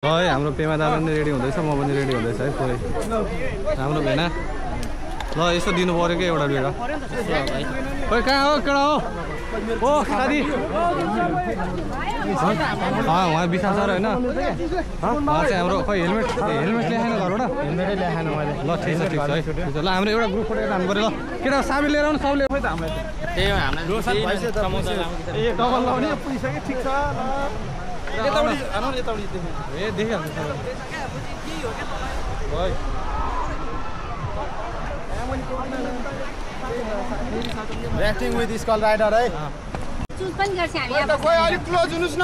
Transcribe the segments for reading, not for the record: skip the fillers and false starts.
है हाम्रो पेमा दा पनि रेडी हुँदैछ म पनि रेडी हुँदैछ है पुरै हाम्रो भेना ल यसो दिनु पर्यो के एउटा बेला ओइ कहाँ हो केडा हो ओ साथी वहाँ विशाल सर हैन वहाँ चाहिँ हाम्रो खै हेलमेट ल्याएन घरबाट हेलमेटै ल्याएन मैले ल ठिक छ है ल हाम्रो एउटा ग्रुप फोटो काम गरे ल केटा साबी लिएर आउनु सबले खै त हामीलाई त्यही हो हामीलाई ए डबल लाउने पैसा के ठीक छ यताउडी आउनु यताउडी ए देखिहाल्नु सबै ओइ Reacting with this call rider है चुज पनि गर्छ हामी अब खोइ अलि क्लोज हुनुस् न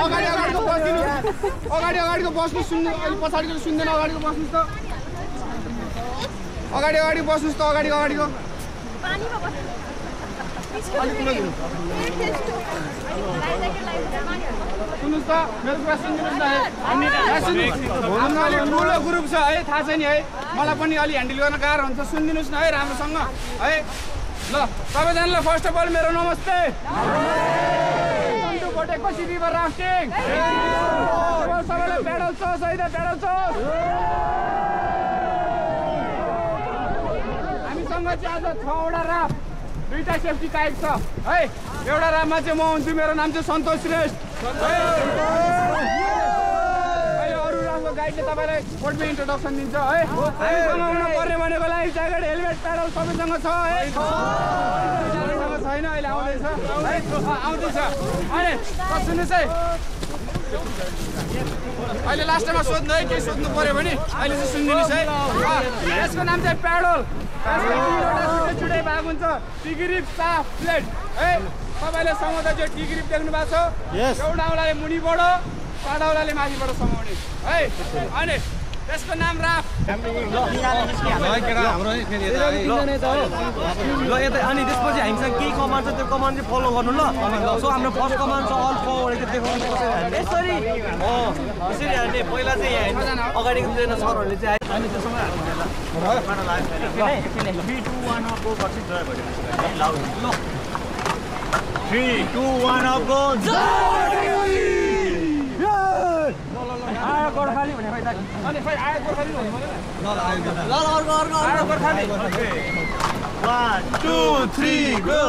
अगाडि अगाडिको बस्दिनुस् अगाडिको बस्नु सुन्नु अलि पछाडिको सुन्दैन अगाडिको बस्नुस् त अगाडि बस्नुस् त अगाडिको पानीमा बस्नु अलि क्लोज सुन्नुस् त मेरो कुरा सुन्दिनुस् न हाम्रो अलि ठुलो ग्रुप छ है थाहा छ नि है मलाई पनि अलि ह्यान्डल गर्न गाह्रो हुन्छ सुनिदिनुस् न है राम्रोसँग है ल सबैजनालाई फर्स्ट अफ अल मेरो नमस्ते सन्तु भोटेको रिभर राफ्टिङ सबैलाई पेडल चोस है त पेडल चोस हामीसँग चाहिँ आज 6 वटा राफ्ट 2टा सेफ्टी काइट छ है एउटा राफ्टमा चाहिँ म हुन्छु मेरो नाम चाहिँ सन्तोष श्रेष्ठ गाइडले तपाईलाई कोर्टमा इन्ट्रोडक्सन दिन्छ है हामीसँग हुन पर्ने भनेको लाइफ ज्याकेट हेलमेट प्याडल सबैसँग छ है छैन अहिले आउँदैछ है आउँदैछ अनि सुन्नुहोस् है अहिले लास्ट टाइममा सोध्नु है के सोध्नु पर्यो भने अहिले चाहिँ सुनिदिनुहोस् है यसको नाम चाहिँ प्याडल छुट्टै भाग हुन्छ टिग्रिप साफ प्लेट है तपाईँले समाउँदा चाहिँ टिग्रिप देख्नु भएको छ एउटा औँलाले मुनिबाट पाडाउलाले माथिबाट समाउने है अनि त्यसको नाम राफ ल यता अनि त्यसपछि हामीसँग केही कमान्ड छ त्यो कमान्ड चाहिँ फलो गर्नु ल सो हाम्रो फर्स्ट कमान्ड छ अल फरवर्ड त्यो देखाउनु यसरी यसरी हाल्ने पहिला चाहिँ यहाँ अगाडिको दुईजना सरहरूले चाहिँ अनि त्यसमा हाल्ने 3 2 1 अफ गो गर्छ जय भयो ल 3 2 1 अफ गो आयो गोर्खाली भने खै त अनि खै आयो गोर्खाली भन्नु पर्दैन ल अर्को आयो गोर्खाली 1 2 3 गो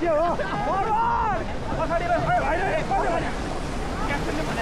के हो फरवर्ड पछाडि भाइ क्याप्टनले भने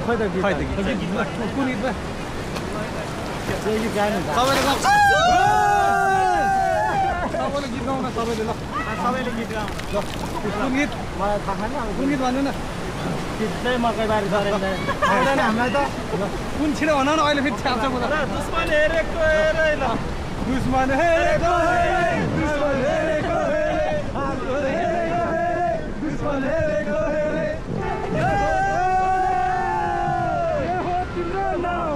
खै त कुन गीतमा गीत गाएन सबैले गीत गाउन सबैले ल सबैले गीत गाउन ल कुन गीत मलाई थाहा छैन कुन गीत भन्नु न गीतै मकैबारी गरेन हामीलाई त कुन छिटो भन न अहिले फेरि छ्याप्छ म त दुश्मन हेरेको हेरे ल दुश्मन हेरेको हेरे दुश्मन हेरेको हेरे हाम्रो हेरेको हेरे दुश्मन हेरेको हेरे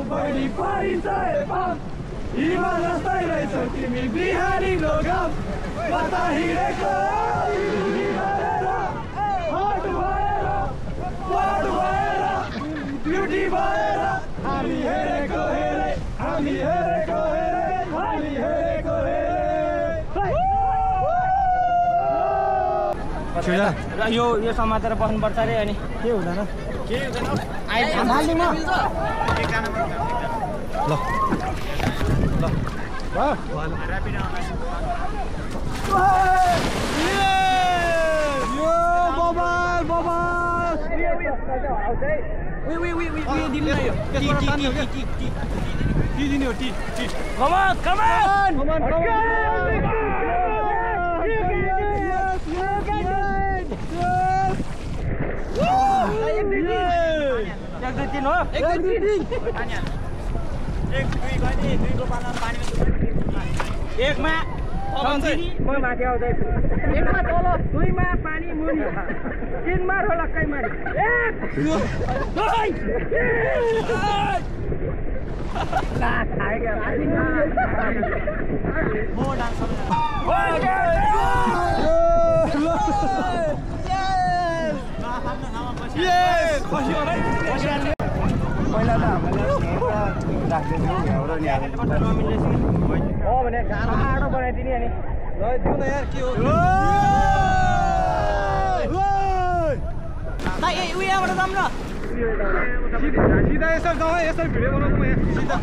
बढी परिचय पाप हिमा जस्तै रहेछ तिमी बिहारी लोगम कता हिँडेको हट भएर ड्युटी भएर हामी हेरेको हेरे यो समातेर बस्नुपर्छ अरे अनि के हुँदैन एकमा म माथि आउँदैछु एकमा तल दुईमा पानी मुनि तीनमा रोलक्कै माथि पहिला त भने गाह्रो आडो बनाइदिने अनि दिउ न यार के हो उयाबाट जाऊँ न सिधा यसरी जाउँ यसरी भिडियो बनाउँछु म यहाँ सिधा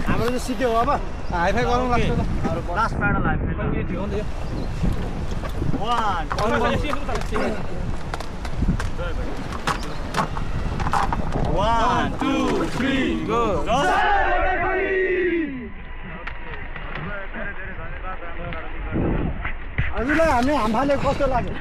हाम्रो सिक्यो अब हाइफाई गरौँ लाग्छ लास्ट प्याडल हाइफाई के थियो नि 1 2 3 गो हजुरलाई हामी हाम्फाले कस्तो लाग्यो